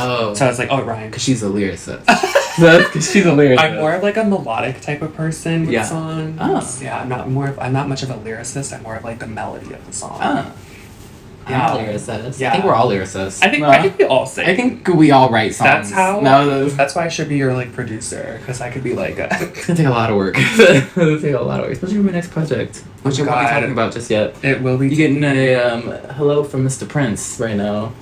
Oh. So I was like, oh, Ryan. Because she's a lyricist. Because she's a lyricist. I'm more of like a melodic type of person with Yeah. songs. Oh. Yeah, I'm not much of a lyricist. I'm more of like the melody of the song. Oh. Yeah. I'm a lyricist. Yeah. I think we're all lyricists. I think we all sing. I think we all write songs. That's why I should be your like producer, because I could be like It's gonna take a lot of work. It's gonna take a lot of work. Especially my next project. Which we won't be talking about just yet. It will be. You getting a hello from Mr. Prince right now.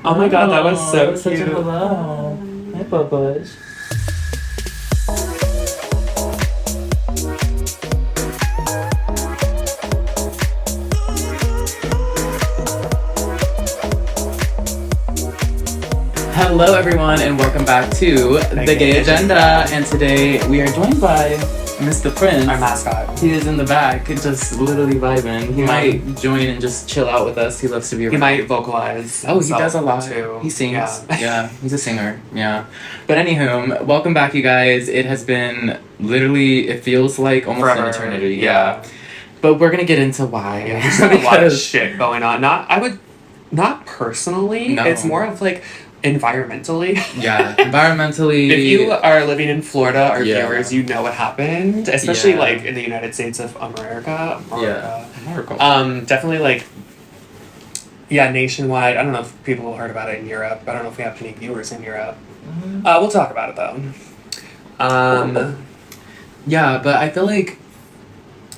Oh my god, that was so such cute. a hello. Hi, Bubba. Hello everyone and welcome back to The Gay Agenda, and today we are joined by Mr. Prince. Our mascot. He is in the back, just literally vibing. He might join and just chill out with us. He loves to be around. He might vocalize. Oh, he does a lot too. He sings. Yeah. He's a singer. Yeah. But anywho, welcome back, you guys. It has been literally, it feels like almost Forever. an eternity. Yeah. But we're gonna get into why. Yeah, there's a lot of shit going on. Not personally. No. It's more of like environmentally. Yeah, environmentally. If you are living in Florida, our Yeah. viewers, you know what happened, especially Yeah. like in the United States of America. Yeah. Definitely like, yeah, nationwide. I don't know if people heard about it in Europe. I don't know if we have any viewers in Europe. We'll talk about it though. Yeah, but I feel like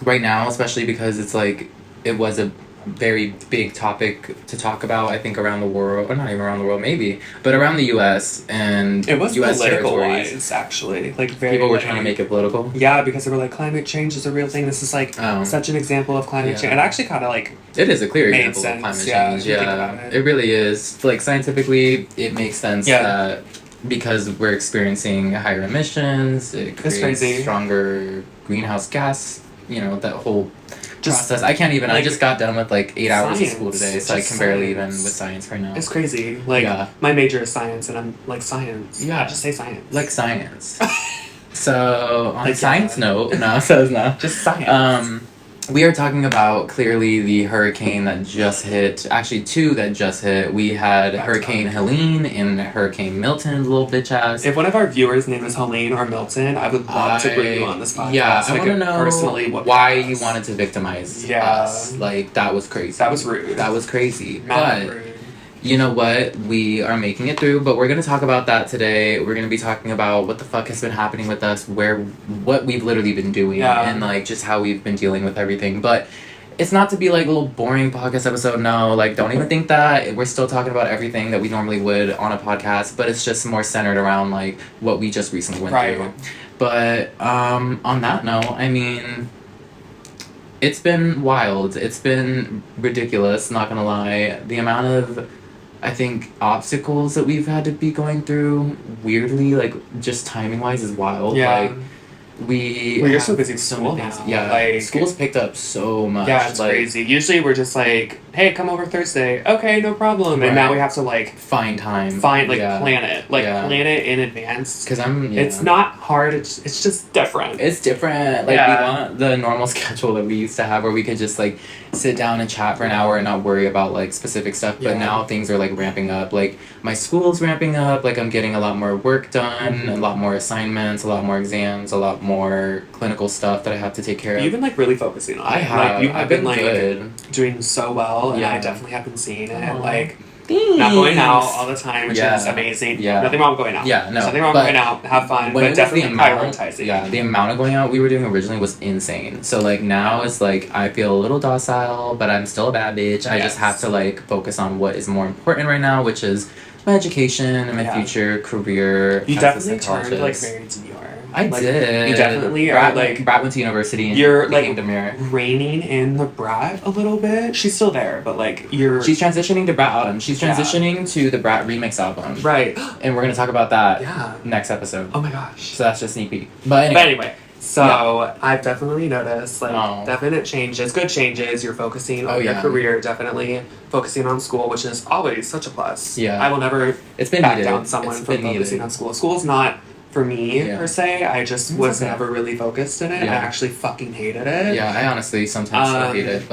right now, especially because it's like, it was a very big topic to talk about, I think, around the world, or not even around the world, maybe, but around the U.S. and It was U.S. political territories. wise, actually. Like very. People were trying to make it political. Yeah, because they were like, climate change is a real thing. This is like such an example of climate change. It actually kind of like. It is a clear made example sense, of climate yeah, change. if you think Yeah, about it. it really is. Like scientifically, it makes sense. Yeah. That because we're experiencing higher emissions, it creates crazy. stronger greenhouse gas. You know, that whole process. I can't even. Like, I just got done with like 8 hours of school science. today, so I Just can barely even science. with science right now. It's crazy. Like, my major is science, and I'm like, science. Yeah. Just say science. Like science. So on Like, a science yeah. note, no, so it's not. Just science. We are talking about clearly the hurricane that just hit. Actually, two that just hit. We had Hurricane Helene and Hurricane Milton, little bitch ass. If one of our viewers' name is Helene or Milton, I would love to bring you on this podcast. Yeah, I Like, want to know personally why you wanted to victimize Yeah. us. Like, that was crazy. That was rude. That was crazy. Mad But rude. you know what? We are making it through, but we're going to talk about that today. We're going to be talking about what the fuck has been happening with us, what we've literally been doing, and like just how we've been dealing with everything. But it's not to be like a little boring podcast episode. No, like don't even think that. We're still talking about everything that we normally would on a podcast, but it's just more centered around like what we just recently went through. But on that note, I mean, it's been wild. It's been ridiculous, not gonna lie. The amount of, I think, obstacles that we've had to be going through, weirdly, like, just timing-wise is wild. Yeah. Like, You're so busy with school many now. things. Yeah, Like, school's picked up so much. yeah, it's like, crazy. Usually we're just like, hey, come over Thursday. Okay, no problem. Right. And now we have to like find time. plan it. Like Yeah. plan it in advance. Because It's not hard, it's just different. It's different. Like, Yeah. we want the normal schedule that we used to have where we could just, like, sit down and chat for an hour and not worry about, like, specific stuff. But now things are, like, ramping up. Like, my school's ramping up. Like, I'm getting a lot more work done, a lot more assignments, a lot more exams, a lot more clinical stuff that I have to take care of. You've been like really focusing on it. I have. Like, you have I've been been like good. doing so well, and Yeah. I definitely have been seeing it. Aw. Like, Thanks. not going out all the time, which is amazing. Yeah. Nothing wrong with going out. Yeah, no, There's nothing wrong but with going out. Have fun, when it but was definitely the amount, prioritizing. Yeah, the amount of going out we were doing originally was insane. So like now it's like I feel a little docile, but I'm still a bad bitch. I just have to like focus on what is more important right now, which is my education and my future career. You as a definitely turned like psychologist. very demure. I Like, did. You definitely Brat, are like Brat went to university and you're became like demure. reining in the Brat a little bit. She's still there, but like you're She's transitioning to Brat Autumn. She's transitioning to the Brat remix album. right. And we're gonna talk about that Yeah. next episode. Oh my gosh. So that's just sneak peek. But anyway. So I've definitely noticed like Oh. definite changes, good changes. You're focusing on your yeah. career, definitely focusing on school, which is always such a plus. Yeah. I will never It's been back needed. down someone It's from been focusing needed. on school. School's not for me, per se. I just was never really focused in it. I actually fucking hated it. Yeah, I honestly sometimes still hate it,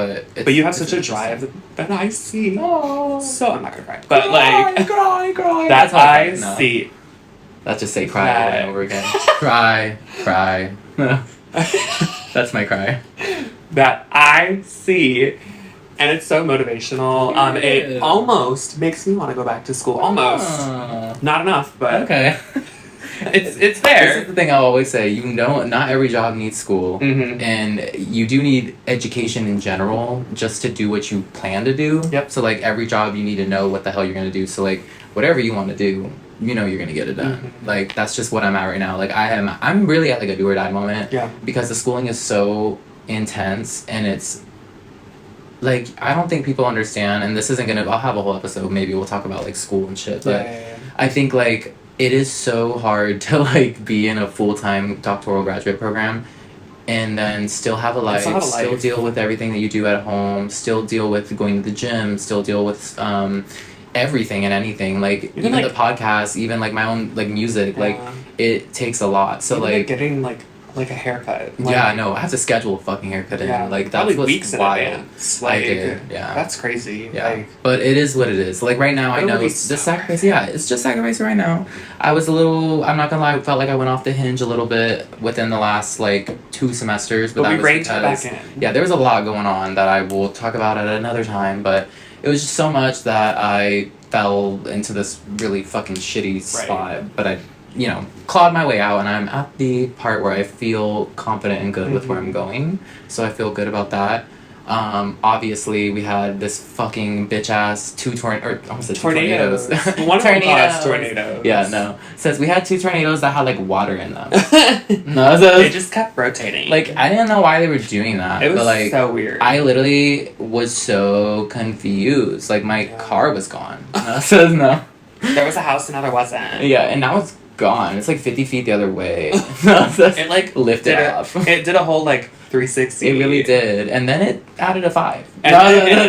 but you have such a drive that I see. Oh. So I'm not gonna cry. But like cry. That I see. Let's just say cry over and over again. Cry. That's my cry. That I see. And it's so motivational. It almost makes me want to go back to school. Almost. Not enough, but okay. it's there. This is the thing I always say. You know, not every job needs school, and you do need education in general just to do what you plan to do. Yep. So like every job, you need to know what the hell you're gonna do. So like whatever you want to do, you know you're gonna get it done. Like that's just what I'm at right now. Like I'm really at like a do or die moment. Yeah. Because the schooling is so intense, and it's like I don't think people understand. And this isn't gonna. I'll have a whole episode. Maybe we'll talk about like school and shit. But I think like. It is so hard to like be in a full-time doctoral graduate program and then still have a life, still deal with everything that you do at home, still deal with going to the gym, still deal with everything and anything. Like even like, the podcast, even like my own like music, like it takes a lot. So even like getting like a haircut. Like, yeah, no, I have to schedule a fucking haircut in. Like that's what's weeks wild. In advance. Like, I did, yeah. That's crazy. Yeah. Like, but it is what it is. Like right now I know the sacrifice, it's just sacrifice right now. I was a little, I'm not gonna lie, felt like I went off the hinge a little bit within the last like 2 semesters. But that was because, back in. Yeah, there was a lot going on that I will talk about at another time, but it was just so much that I fell into this really fucking shitty spot. But I clawed my way out, and I'm at the part where I feel confident and good with where I'm going. So I feel good about that. Obviously, we had this fucking bitch ass tornadoes. One of them caused tornadoes. Yeah, no. It says we had 2 tornadoes that had like water in them. They just kept rotating. Like I didn't know why they were doing that. It was like, so weird. I literally was so confused. Like my car was gone. Says no. There was a house and now there wasn't. Yeah, and now it's gone. It's like 50 feet the other way. It like lifted off. It did a whole like 360. It really did. And then it added a 5. And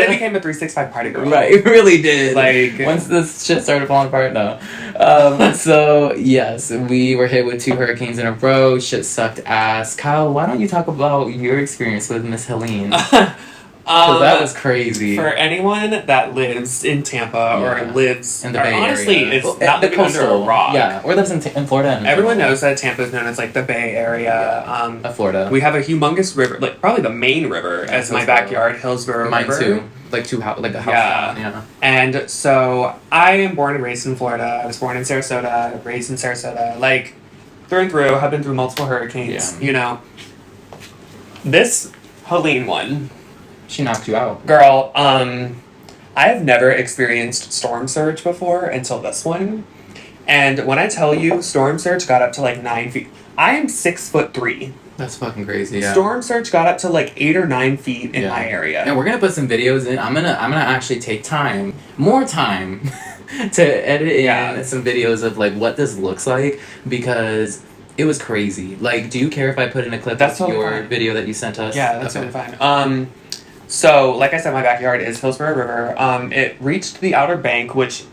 it became a 365 party girl. Right, it really did. Like once this shit started falling apart, no. So yes, we were hit with 2 hurricanes in a row. Shit sucked ass. Kyle, why don't you talk about your experience with Miss Helene? Because that was crazy. For anyone that lives in Tampa or lives in the Bay honestly, Area. it's not living under a rock. Yeah, or lives in Florida. Everyone knows that Tampa is known as like the Bay Area of Florida. We have a humongous river, like probably the main river, as my backyard, Hillsborough Mine River. Too. Like a house. Yeah. And so I am born and raised in Florida. I was born in Sarasota, raised in Sarasota. Like through and through, have been through multiple hurricanes. Yeah. You know, this Helene one. She knocked you out. Girl, I have never experienced storm surge before until this one. And when I tell you storm surge got up to like 9 feet, I am 6'3". That's fucking crazy. Yeah. Storm surge got up to like 8 or 9 feet in my area. And we're gonna put some videos in. I'm gonna actually take more time to edit in some videos of like what this looks like, because it was crazy. Like, do you care if I put in a clip of your video that you sent us? Yeah, that's totally fine. So, like I said, my backyard is Hillsborough River. It reached the Outer Bank, which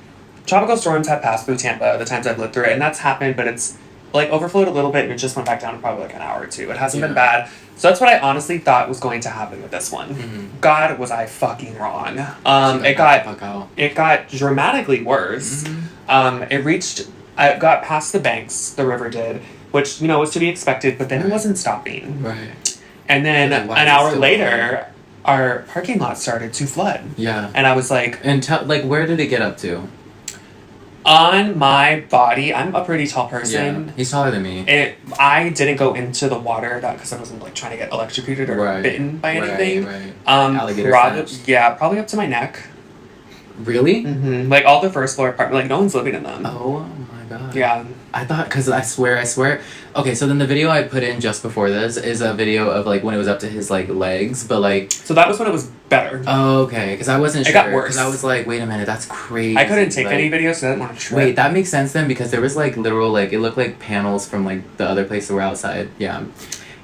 tropical storms have passed through Tampa the times I've lived through it, and that's happened, but it's like overflowed a little bit and it just went back down in probably like an hour or 2. It hasn't been bad. So that's what I honestly thought was going to happen with this one. God, was I fucking wrong. It got dramatically worse. It got past the banks, the river did, which, was to be expected, but then it wasn't stopping. Right. And then an hour later, our parking lot started to flood. Yeah. And I was like... And where did it get up to? On my body, I'm a pretty tall person. Yeah, he's taller than me. I didn't go into the water because I wasn't like trying to get electrocuted or bitten by anything. Right. Alligator probably up to my neck. Really? Mm-hmm. Like all the first floor apartment, like no one's living in them. Oh my god. Yeah. I thought, because I swear. Okay, so then the video I put in just before this is a video of like when it was up to his like legs, but like. So that was when it was better. Oh, okay, because I wasn't sure. It got worse. Because I was like, wait a minute, that's crazy. I couldn't take any videos, so I didn't want to trip. Wait, that makes sense then, because there was like literal, like, it looked like panels from like the other place that were outside. Yeah.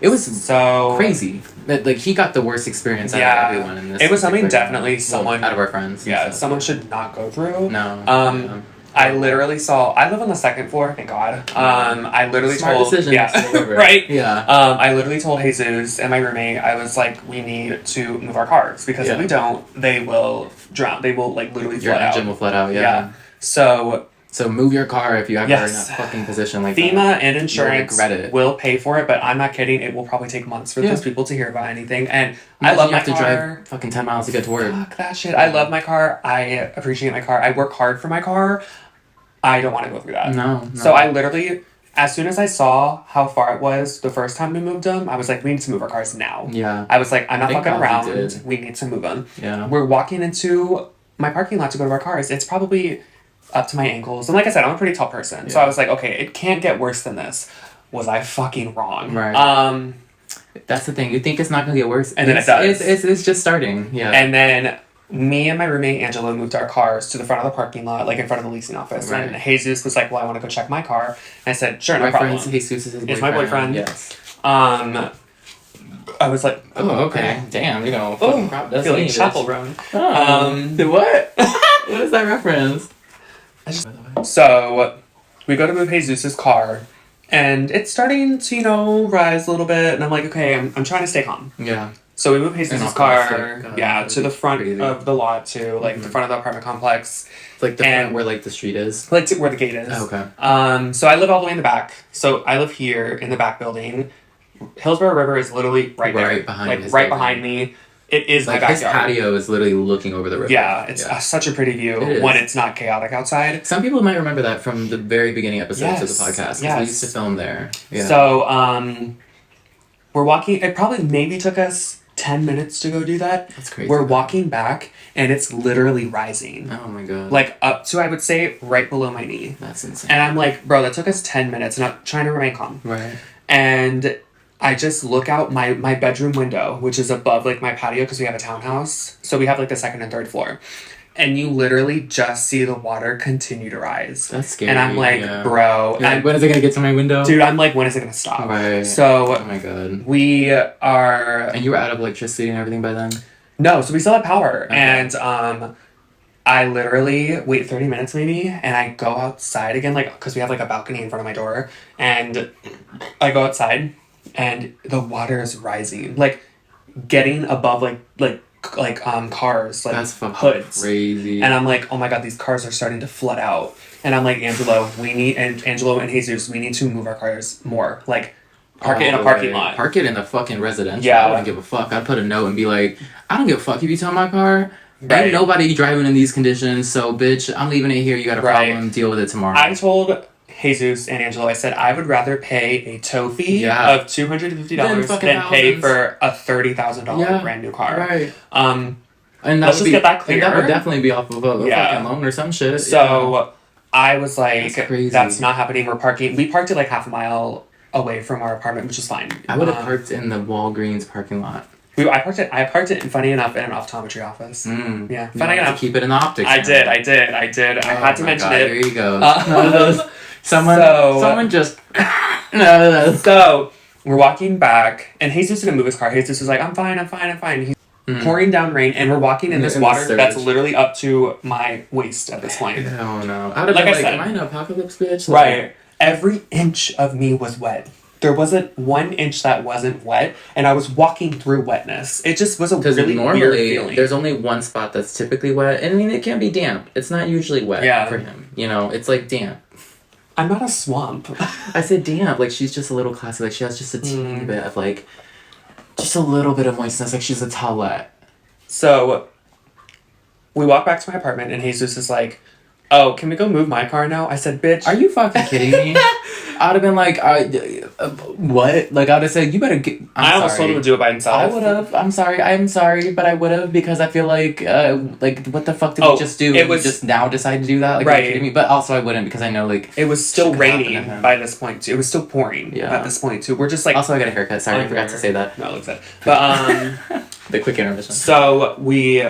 It was so crazy. That like he got the worst experience out of everyone in this. It was something definitely someone out of our friends. Yeah, someone should not go through. No. I literally saw. I live on the second floor. Thank God. I literally Smart told. decision. Yeah. Right. Yeah. I literally told Jesus and my roommate. I was like, we need to move our cars because if we don't, they will drown. They will like literally Your flood out. engine will flood out. Yeah. So move your car if you ever are in that fucking position like FEMA that. and insurance will pay for it, but I'm not kidding. It will probably take months for those people to hear about anything. And I love my car. You have to drive fucking 10 miles to get to work. Fuck that shit. I love my car. I appreciate my car. I work hard for my car. I don't want to go through that. No. So I literally, as soon as I saw how far it was the first time we moved them, I was like, we need to move our cars now. Yeah. I was like, I'm not fucking around. We need to move them. Yeah. We're walking into my parking lot to go to our cars. It's probably up to my ankles. And like I said, I'm a pretty tall person. So I was like, okay, it can't get worse than this. Was I fucking wrong? Right. That's the thing. You think it's not going to get worse. And then it does. It's just starting. Yeah. And then me and my roommate, Angela, moved our cars to the front of the parking lot, like in front of the leasing office. Right. And Jesus was like, well, I want to go check my car. And I said, sure, no problem. Jesus is his boyfriend. It's my boyfriend. Yes. I was like, oh, okay. Damn, you know, fucking crap. That's feeling chapel run. What? What is that reference? So we go to move Jesus' car, and it's starting to, rise a little bit, and I'm like, okay, I'm trying to stay calm. Yeah. So we move Jesus' car, to the front of the lot, to, like, the front of the apartment complex. It's like the front where, like, the street is? Like, where the gate is. Oh, okay. So I live all the way in the back. So I live here in the back building. Hillsborough River is literally right there. Right behind me. It is my backyard. His patio is literally looking over the river. Yeah, it's such a pretty view when it's not chaotic outside. Some people might remember that from the very beginning episodes of the podcast. Yes. We used to film there. Yeah. So, we're walking. It probably maybe took us 10 minutes to go do that. That's crazy. We're walking back, and it's literally rising. Oh my God. Like, up to, I would say, right below my knee. That's insane. And I'm like, bro, that took us 10 minutes, and I'm trying to remain calm. Right. And I just look out my bedroom window, which is above, like, my patio, because we have a townhouse. So we have, like, the second and third floor. And you literally just see the water continue to rise. That's scary. And I'm like, bro. Like, when is it going to get to my window? Dude, I'm like, when is it going to stop? Right. So, oh my God. we are... And you were out of electricity and everything by then? No, so we still have power. Okay. And I literally wait 30 minutes maybe, and I go outside again, like, because we have, like, a balcony in front of my door. And I go outside, and the water is rising. Like, getting above, cars, like, that's fucking hoods. Crazy. And I'm like, oh my God, these cars are starting to flood out. And I'm like, Angelo and Jesus, we need to move our cars more. Like, park it in a parking lot. Park it in the fucking residential. Yeah. I wouldn't give a fuck. I'd put a note and be like, I don't give a fuck if you tow my car. Right. Ain't nobody driving in these conditions, so bitch, I'm leaving it here. You got a problem, deal with it tomorrow. I told Jesus and Angelo, I said, I would rather pay a tow fee of $250 than pay for a $30,000 brand new car. Right. And let's just get that clear. And that would definitely be off of a fucking loan or some shit. So I was like, that's not happening. We parked it like half a mile away from our apartment, which is fine. I would have parked in the Walgreens parking lot. I parked it, funny enough, in an optometry office. Yeah, funny enough. To keep it in the optics. I did. I had to mention it. There you go. Someone just... So, we're walking back, and Jesus is going to move his car. Jesus is like, I'm fine. He's pouring down rain, and we're walking in this water that's literally up to my waist at this point. Oh, no. I would have like been I said, am I an apocalypse bitch? Right. Every inch of me was wet. There wasn't 1 inch that wasn't wet, and I was walking through wetness. It just was a really weird feeling. There's only one spot that's typically wet, and I mean, it can be damp. It's not usually wet for him. It's like damp. I'm not a swamp. I said damp. Like, she's just a little classy. Like, she has just a teeny bit of, like, just a little bit of moistness. Like, she's a towelette. So, we walk back to my apartment, and Jesus is like, oh, can we go move my car now? I said, bitch. Are you fucking kidding me? I'd have been like, what? Like, I would have said, you better get... I almost told him to do it by himself. I would have. I'm sorry, but I would have, because I feel like, what the fuck did we just do? We just now decide to do that? Like, are you kidding me? But also I wouldn't, because I know, like... It was still raining by this point, too. It was still pouring at this point, too. We're just like... Also, I got a haircut. Sorry, I forgot to say that. No, it looks good. But, the quick intermission. So, we...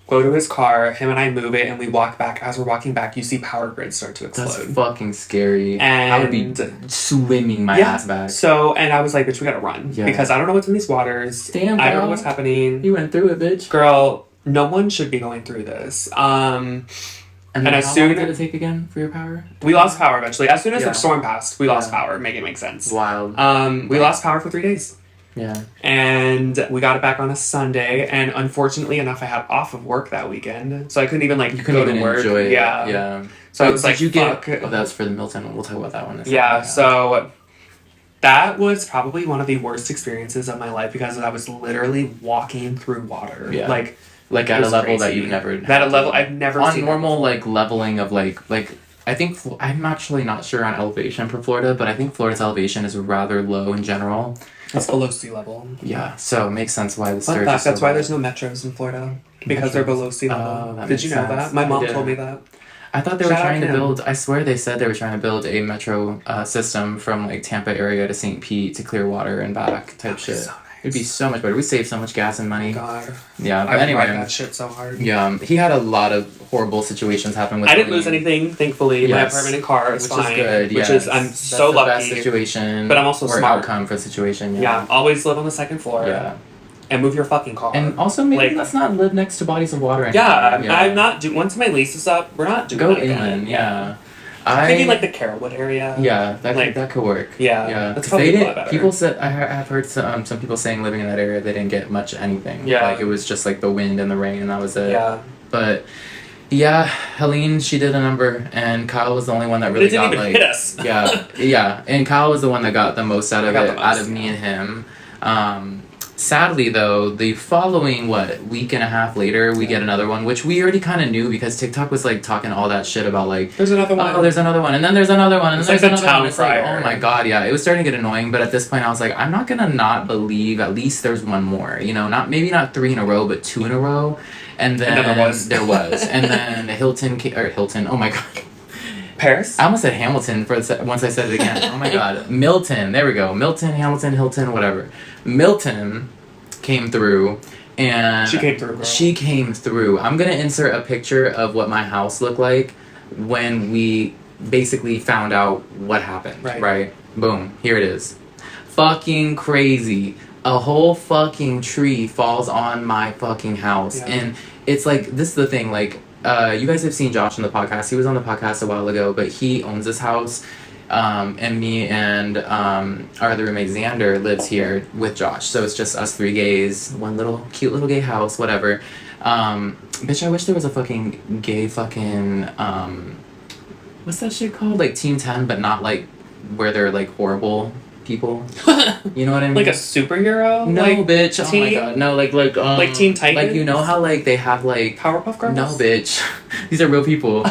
go to his car, him and I move it, and we walk back. As we're walking back, you see power grids start to explode. That's fucking scary. And I would be swimming my ass back. So, and I was like, bitch, we gotta run. Yeah. Because I don't know what's in these waters. Damn, girl. I don't know what's happening. You went through it, bitch. Girl, no one should be going through this. And then as how soon long did it take again for your power? We lost power eventually. As soon as Yeah. the storm passed, we lost Yeah. power. Make it make sense. Wild. We lost power for 3 days. Yeah. And we got it back on a Sunday. And unfortunately enough, I had off of work that weekend. So I couldn't even, like, You couldn't go even to work. enjoy it. Yeah. Yeah. So I Wait, was like, did you fuck. get... Oh, that's for the Milton. We'll talk about that one in a second. Yeah, so that was probably one of the worst experiences of my life because I was literally walking through water. Yeah. Like at it a was level that crazy. you've never... At a level I've never on seen. normal, like, leveling of, like... I think... I'm actually not sure on elevation for Florida, but I think Florida's elevation is rather low in general. It's below sea level. Yeah, so it makes sense why the Fun sturge fact, is so that's why low. there's no metros in Florida. Because Metros? they're below sea Oh, level. that Did you makes know sense. that? My mom I did. told me that. I thought they were Shout out trying to Kim. build... I swear they said they were trying to build a metro system from, like, Tampa area to St. Pete to Clearwater and back type shit. So nice. It'd be so much better. We save so much gas and money. God. Yeah, but I anyway... ride that shit so hard. Yeah, he had a lot of horrible situations happen with I didn't Helene. lose anything, thankfully. My Yes. apartment and car is Which fine. is good, Which yes. is, I'm That's so the lucky. best situation. But I'm also or smart. outcome for the situation, Yeah, always live on the second floor. Yeah. And move your fucking car. And also, maybe Like- let's not live next to bodies of water anymore. yeah, I'm not once my lease is up, we're not doing Go that again. inland, yeah. I'm thinking like the Carrollwood area. Yeah, that like- that could work. Yeah, Yeah, that's 'cause probably they a lot didn't. better. People said I've heard some people saying living in that area they didn't get much anything. Yeah. like it was just like the wind and the rain and that was it. Yeah. But yeah, Helene, she did a number, and Kyle was the only one that But really it didn't got even like. hit us. yeah, and Kyle was the one that got the most out of I got it, the most, out of me yeah. and him. Sadly, though, the following week and a half later, we get another one, which we already kind of knew because TikTok was like talking all that shit about like, There's another one. oh, there's another one, and then there's another one, and It's then like there's the another town one. It's like, crier. oh my god, yeah, it was starting to get annoying. But at this point, I was like, I'm not gonna not believe at least there's one more. You know, maybe not 3 in a row, but 2 in a row. And then there was. and then Hilton. Oh my god. Paris? I almost said Hamilton once I said it again. Oh my god. Milton. There we go. Milton, Hamilton, Hilton, whatever. Milton came through and She came through, girl. She came through. I'm gonna insert a picture of what my house looked like when we basically found out what happened. Right? Boom. Here it is. Fucking crazy. A whole fucking tree falls on my fucking house. Yeah. And it's like, this is the thing, like, you guys have seen Josh on the podcast. He was on the podcast a while ago, but he owns this house. And me and our other roommate Xander lives here with Josh. So it's just us 3 gays, one little cute little gay house, whatever. Bitch, I wish there was a fucking gay fucking what's that shit called? Like Team 10, but not like where they're like horrible people. You know what I mean? Like a superhero? No, like bitch. Oh my god. No, like Teen Titans? Like, you know how like they have like Powerpuff Girls? No, bitch. These are real people.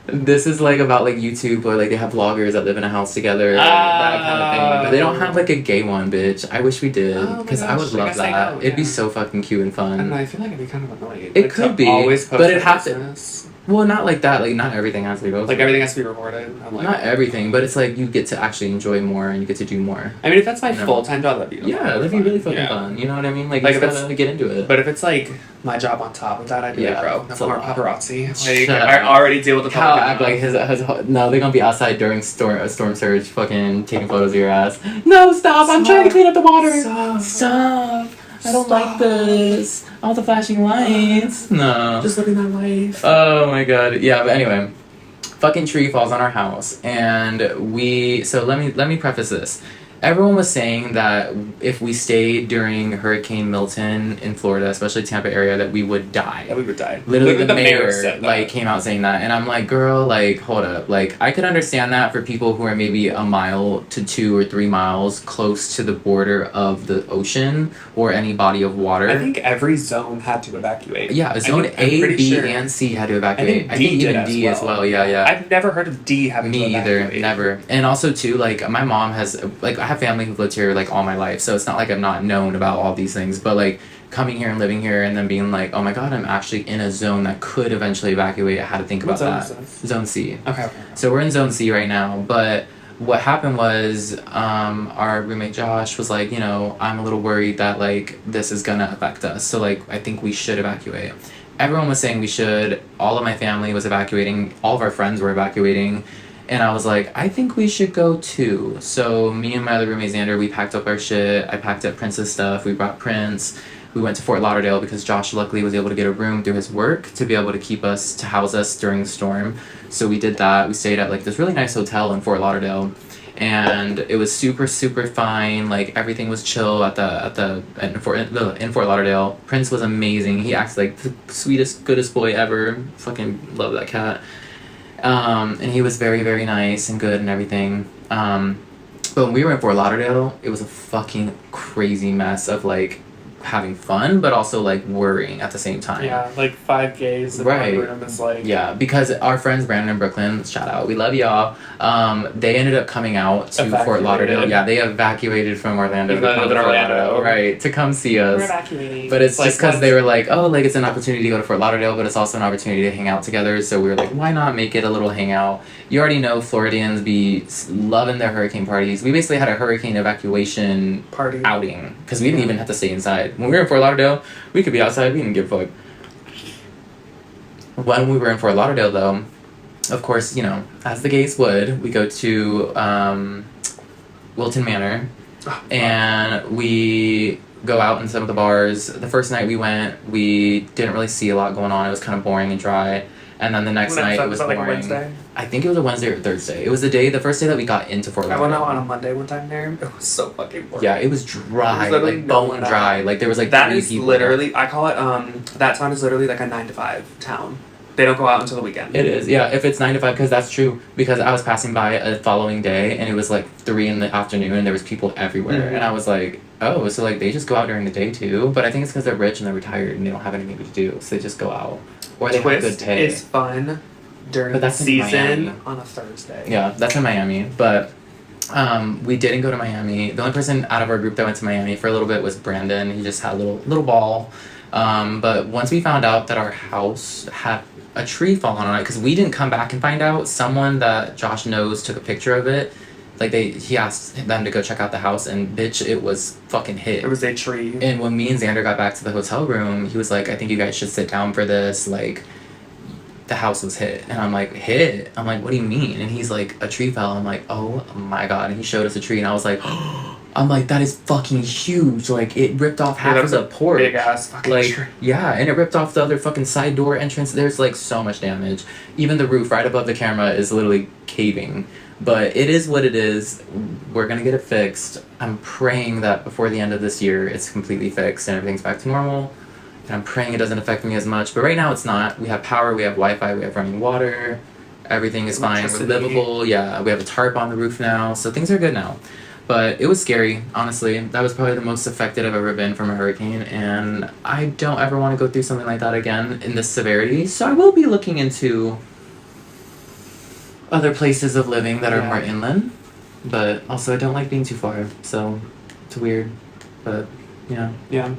This is like about like YouTube or like they have vloggers that live in a house together, that kind of thing. But they don't have like a gay one, bitch. I wish we did Oh my because I would gosh, I love guess I that. know, It'd be yeah. so fucking cute and I don't know, fun. I feel like it'd be kind of annoying. It like, could to be, always post but it their has to- business. Well, not like that. Like not everything has to go. Like through. everything has to be recorded. I'm like, Not everything, but it's like you get to actually enjoy more and you get to do more. I mean, if that's my No. full-time job, that'd be Yeah, that'd be really fucking Yeah. fun. You know what I mean? Like Like, you if just it's- gotta get into it. But if it's like my job on top of that, I'd be Yeah, like, bro, it's no a more lot. paparazzi. Shut Like, I up. already deal with the Kyle public act like enough. no, they're gonna be outside during storm surge, fucking taking photos of your ass. No, stop! I'm trying to clean up the water. Stop! I don't like this. All the flashing lights. No. Just living that life. Oh my god. Yeah, but anyway, fucking tree falls on our house, and so let me preface this. Everyone was saying that if we stayed during Hurricane Milton in Florida, especially Tampa area, that we would die. Yeah, we would die. Literally, the mayor said that. like came out saying that, and I'm like, girl, like, hold up, like, I could understand that for people who are maybe a mile to 2 or 3 miles close to the border of the ocean or any body of water. I think every zone had to evacuate. Yeah, zone I'm A, pretty B, sure. and C had to evacuate. I think D did even as D as well. Yeah. I've never heard of D having to Me either, evacuate. never. And also too, like my mom has, like I have family who've lived here like all my life, so it's not like I'm not known about all these things. But like coming here and living here and then being like, oh my god, I'm actually in a zone that could eventually evacuate. I had to think What about zone that. is this? Zone C. Okay. So we're in Zone C right now, but what happened was our roommate Josh was like, you know, I'm a little worried that like this is gonna affect us, so like I think we should evacuate. Everyone was saying we should. All of my family was evacuating. All of our friends were evacuating. And I was like, I think we should go too. So me and my other roommate Xander, we packed up our shit. I packed up Prince's stuff. We brought Prince. we went to Fort Lauderdale because Josh luckily was able to get a room through his work to be able to house us during the storm. So we did that. We stayed at like this really nice hotel in Fort Lauderdale, and it was super super fine. Like everything was chill in Fort Lauderdale. Prince was amazing. He acts like the sweetest, goodest boy ever. Fucking love that cat. And he was very very nice and good and everything. But when we were in Fort Lauderdale, it was a fucking crazy mess of like having fun, but also like worrying at the same time. Yeah, like 5 gays in right. one room is like... Yeah, because our friends Brandon and Brooklyn, shout out, we love y'all. They ended up coming out to Fort Lauderdale. Yeah, they evacuated from Orlando. Right, to come see us. We're evacuating. But it's just because they were like, oh, like it's an opportunity to go to Fort Lauderdale, but it's also an opportunity to hang out together. So we were like, why not make it a little hangout? You already know Floridians be loving their hurricane parties. We basically had a hurricane evacuation party outing because we didn't even have to stay inside. When we were in Fort Lauderdale, we could be outside. We didn't give a fuck. When we were in Fort Lauderdale, though, of course, you know, as the gays would, we go to Wilton Manor, and we go out in some of the bars. The first night we went, we didn't really see a lot going on. It was kind of boring and dry. And then the next night it was boring. Like Wednesday? I think it was a Wednesday or Thursday. It was the first day that we got into Fort Lauderdale. I went out on a Monday one time there. It was so fucking boring. Yeah, it was dry, like bone dry. Like there was like that 3 is people. Literally, I call it that town is literally like a 9 to 5 town. They don't go out until the weekend. It is, yeah. If it's 9 to 5, because that's true. Because I was passing by a following day, and it was like 3 in the afternoon, and there was people everywhere, mm-hmm. and I was like, oh, so like they just go out during the day too. But I think it's because they're rich and they're retired and they don't have anything to do, so they just go out, or they have good pay. Is fun during the season on a Thursday. Yeah, that's in Miami, but. We didn't go to Miami. The only person out of our group that went to Miami for a little bit was Brandon. He just had a little ball. But once we found out that our house had a tree fallen on it, because we didn't come back and find out, someone that Josh knows took a picture of it. Like he asked them to go check out the house, and bitch, it was fucking hit. It was a tree. And when me and Xander got back to the hotel room, he was like, I think you guys should sit down for this, like, the house was hit. And I'm like, hit? I'm like, what do you mean? And he's like, a tree fell. I'm like, oh my god. And he showed us a tree, and I was like, I'm like, that is fucking huge. Like, it ripped off half of the porch. Big ass fucking tree. Yeah, and it ripped off the other fucking side door entrance. There's like so much damage. Even the roof right above the camera is literally caving. But it is what it is. We're gonna get it fixed. I'm praying that before the end of this year, it's completely fixed and everything's back to normal. And I'm praying it doesn't affect me as much. But right now it's not. We have power, we have Wi-Fi, we have running water. Everything is fine. We're livable. Yeah, we have a tarp on the roof now. So things are good now. But it was scary, honestly. That was probably the most affected I've ever been from a hurricane. And I don't ever want to go through something like that again in this severity. So I will be looking into other places of living that are more inland. But also I don't like being too far. So it's weird. But yeah. Yeah.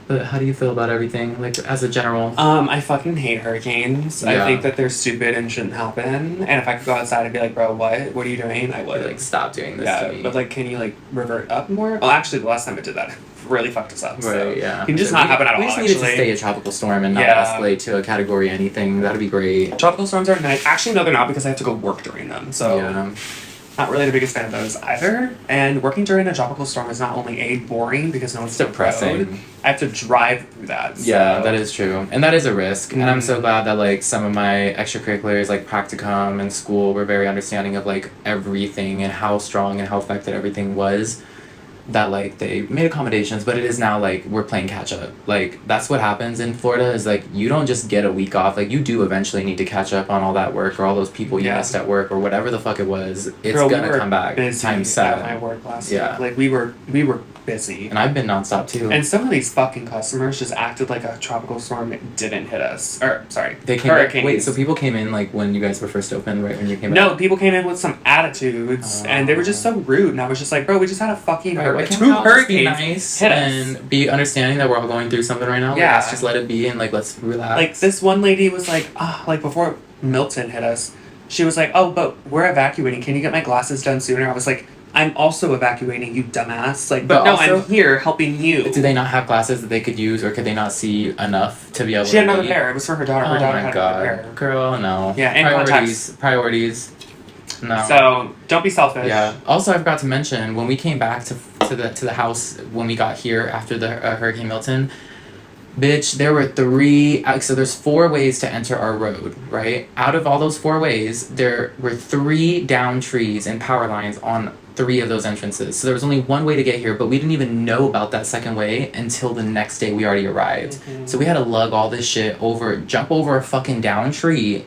But how do you feel about everything, like, as a general? I fucking hate hurricanes. Yeah. I think that they're stupid and shouldn't happen. And if I could go outside and be like, bro, what are you doing? I would. Like, stop doing this to me. But, like, can you, like, revert up more? Well, actually, the last time it did that really fucked us up. Right, so. yeah. Can just not happen at all, We just needed to stay a tropical storm and not escalate to a category anything. That'd be great. Tropical storms are nice. Actually, no, they're not, because I have to go work during them. So, not really the biggest fan of those either. And working during a tropical storm is not only boring because no one's depressing. I have to drive through that. So. Yeah, that is true, and that is a risk. Mm-hmm. And I'm so glad that like some of my extracurriculars, like practicum and school, were very understanding of like everything and how strong and how affected everything was. That like they made accommodations, but it is now like we're playing catch up. Like that's what happens in Florida is like you don't just get a week off. Like you do eventually need to catch up on all that work or all those people you missed at work or whatever the fuck it was. It's gonna come back. Time set. At my work last week. Like we were busy. And I've been nonstop too. And some of these fucking customers just acted like a tropical storm didn't hit us. Or sorry, they came hurricanes. Wait, so people came in like when you guys were first open, right when you came? No, people came in with some attitudes, and they were just so rude. And I was just like, bro, we just had a fucking two hurricanes nice hit us and be understanding that we're all going through something right now. Yeah, let's just let it be and like let's relax. Like this one lady was like, like before Milton hit us, she was like, oh, but we're evacuating. Can you get my glasses done sooner? I was like, I'm also evacuating, you dumbass. Like, but no, also, I'm here helping you. Do they not have glasses that they could use, or could they not see enough to be able? She had another pair. It was for her daughter. Her daughter had another pair. Girl, no. Yeah, and priorities. No. So don't be selfish. Yeah. Also, I forgot to mention when we came back to the house when we got here after the Hurricane Milton, Bitch, there were three. So there's 4 ways to enter our road, right? Out of all those 4 ways, there were 3 down trees and power lines on 3 of those entrances. So there was only 1 way to get here, but we didn't even know about that second way until the next day we already arrived. Mm-hmm. So we had to lug all this shit jump over a fucking down tree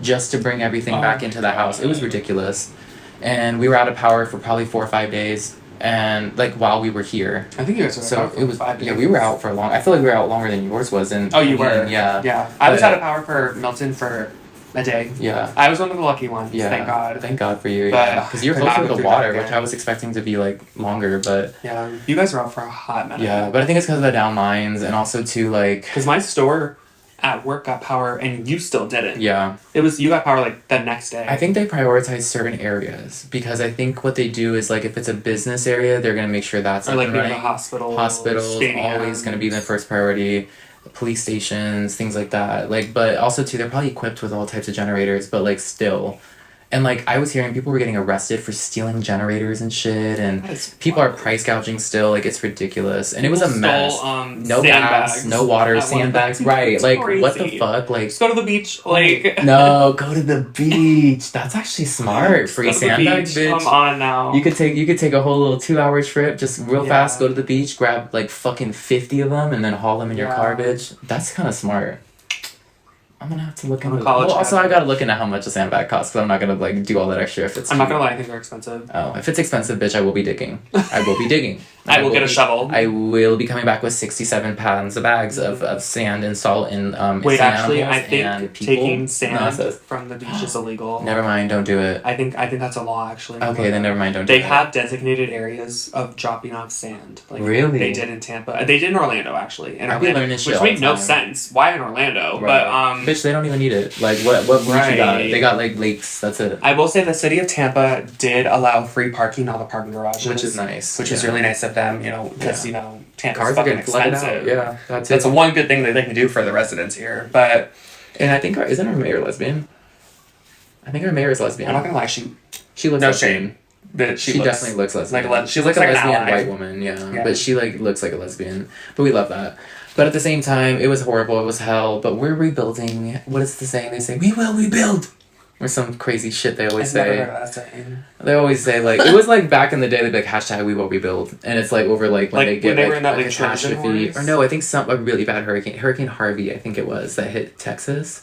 just to bring everything back into the house. It was ridiculous. And we were out of power for probably 4 or 5 days. And like while we were here, I think you guys were out for 5 days. Yeah, we were out for a long. I feel like we were out longer than yours was. And you were. Yeah. I was out of power for Milton for a day. Yeah. I was one of the lucky ones. Yeah. Thank God. Thank God for you. But, yeah. Because you're closer to the water, which I was expecting to be like longer, but yeah, you guys were out for a hot minute. Yeah, but I think it's because of the down lines and also too like because my store at work got power and you still didn't. Yeah. You got power like the next day. I think they prioritize certain areas because I think what they do is like if it's a business area, they're gonna make sure that's or like maybe running. the hospitals Stadiums. Always gonna be the first priority. Police stations, things like that. Like, but also too, they're probably equipped with all types of generators, but like still. And like I was hearing people were getting arrested for stealing generators and shit, and people are price gouging still. Like it's ridiculous, and it was a mess. No gas, no water, sandbags. Right? Like crazy. What the fuck? Like just go to the beach. Like no, go to the beach. That's actually smart. Free sandbags, bitch. Come on now. You could take a whole little 2-hour trip, just real fast. Go to the beach, grab like fucking 50 of them, and then haul them in your car, bitch. That's kind of smart. I'm gonna have to look into. Well, also I gotta look into how much a sandbag costs because I'm not gonna like do all that extra if it's. I'm not gonna lie, I think they're expensive. Oh, if it's expensive, bitch, I will be digging. I will be digging. I will get a shovel. I will be coming back with 67 pounds of bags of sand and salt and Wait, actually, I think taking sand from the beach is illegal. Never mind, don't do it. I think that's a law actually. Okay, then never mind, don't do it. They have designated areas of dropping off sand. Like, really? They did in Tampa. They did in Orlando actually. Which made no sense. Why in Orlando? Right. But bitch, they don't even need it. Like what beach you got? They got like lakes. That's it. I will say the city of Tampa did allow free parking in all the parking garages, which is nice. Which is really nice of them. You know, because you know Tampa's cars fucking expensive. Yeah, that's one good thing that they can do for the residents here. But and I think isn't our mayor lesbian? I think our mayor is lesbian. I'm not gonna lie, she looks no lesbian. shame. But she definitely looks lesbian. She looks like a lesbian an white woman, yeah. But she like looks like a lesbian. But we love that. But at the same time, it was horrible. It was hell. But we're rebuilding. What is the saying? They say, "We will rebuild," or some crazy shit they always say. Never heard of that saying. They always say like it was like back in the day. They'd be like hashtag We will rebuild, and it's like over like when they get when they like were in that, a catastrophe or no, I think a really bad Hurricane Harvey. I think it was that hit Texas.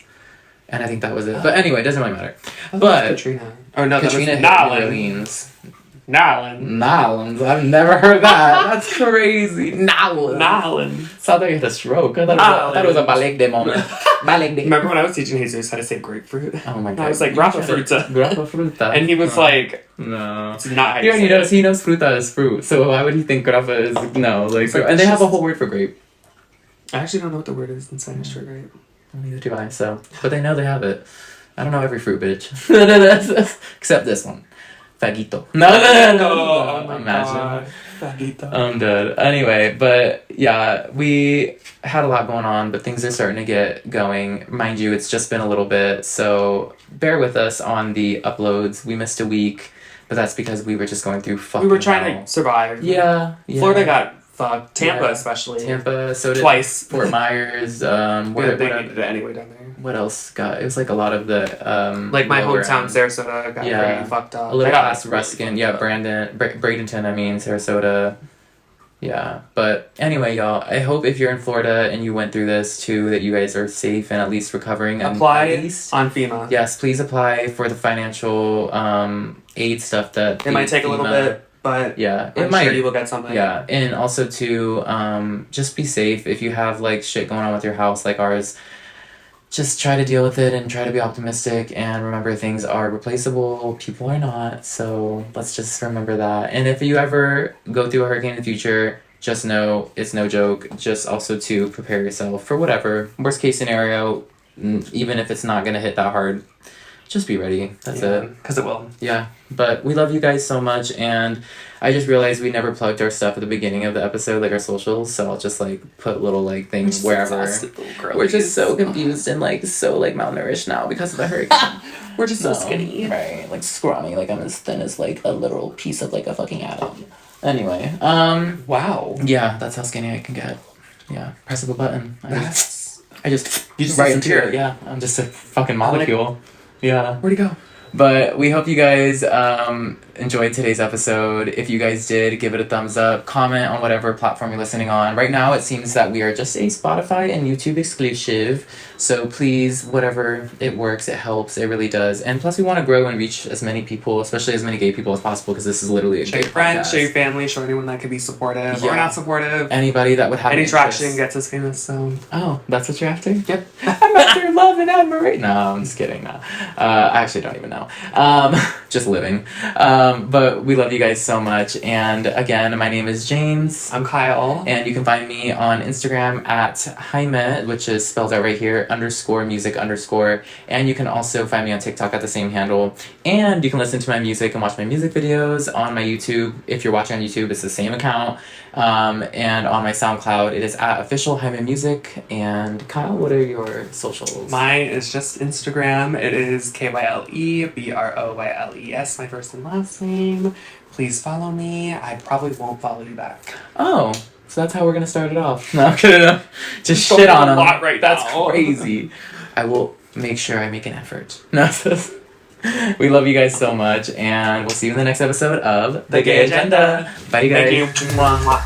And I think that was it. But anyway, it doesn't really matter. But Katrina. Oh no, Katrina hit New Orleans. Nolans. I've never heard that. That's crazy. Nolans. Sounded like you had a stroke. I thought it was a ballet day moment. Ballet day. Remember when I was teaching Jesus how to say grapefruit? Oh my god. I was like, grappa fruta. Grappa fruta. And he was like, no. It's not how he already knows. He knows fruta is fruit. So why would he think grappa is no? Like, and they have a whole word for grape. I actually don't know what the word is in Spanish for grape. Neither do I. So, but they know they have it. I don't know every fruit, bitch. Except this one. Fagito. No. Oh my imagine. God. Fagito. I'm dead. Anyway, but yeah, we had a lot going on, but things are starting to get going. Mind you, it's just been a little bit, so bear with us on the uploads. We missed a week, but that's because we were just going through fucking We were trying to survive. Yeah. Florida got fucked. Tampa especially. Tampa, so did twice. Fort Myers. They needed it anyway down there. What else got? It was like a lot of the like my hometown, Sarasota, got pretty fucked up. A little past Ruskin, Bradenton. I mean Sarasota. Yeah, but anyway, y'all. I hope if you're in Florida and you went through this too, that you guys are safe and at least recovering. Apply on FEMA. Yes, please apply for the financial aid stuff that it might take a little bit. But yeah, I'm sure you will get something. Yeah, and also to just be safe if you have like shit going on with your house like ours. Just try to deal with it and try to be optimistic and remember things are replaceable. People are not, so let's just remember that. And if you ever go through a hurricane in the future, just know it's no joke. Just also to prepare yourself for whatever worst case scenario, even if it's not gonna hit that hard. Just be ready. That's it. Because it will. Yeah. But we love you guys so much. And I just realized we never plugged our stuff at the beginning of the episode, like our socials. So I'll just like put little like things wherever. We're just so confused and like so like malnourished now because of the hurricane. We're just so skinny. Right. Like scrawny. Like I'm as thin as like a literal piece of like a fucking atom. Anyway. Wow. Yeah, that's how skinny I can get. Yeah, press of a button. I just You just right into disappear. it. Yeah, I'm just a fucking molecule. Yeah. Where'd he go? But we hope you guys enjoyed today's episode. If you guys did, give it a thumbs up. Comment on whatever platform you're listening on. Right now, it seems that we are just a Spotify and YouTube exclusive. So please, whatever it works, it helps. It really does. And plus, we want to grow and reach as many people, especially as many gay people as possible, because this is literally a Show gay your friends, podcast. show your family, show anyone that could be supportive Yeah. or not supportive. Anybody that would have Any an traction interest. gets us famous, so. Oh, that's what you're after? Yep. I'm after love and admiration. No, I'm just kidding. No. I actually don't even know. Just living. But we love you guys so much. And again, my name is James. I'm Kyle. And you can find me on Instagram at JAIME, which is spelled out right here, _music_. And you can also find me on TikTok at the same handle. And you can listen to my music and watch my music videos on my YouTube. If you're watching on YouTube, it's the same account. And on my SoundCloud, it is at official JAIME Music. And Kyle, what are your socials? Mine is just Instagram. It is KYLEBROYLES, my first and last name. Please follow me. I probably won't follow you back. Oh, so that's how we're gonna start it off. No, I'm kidding. Just shit on them. Right That's now. crazy. I will make sure I make an effort. No, we love you guys so much, and we'll see you in the next episode of The Gay Agenda. Bye, you guys. Thank you. Mwah, mwah.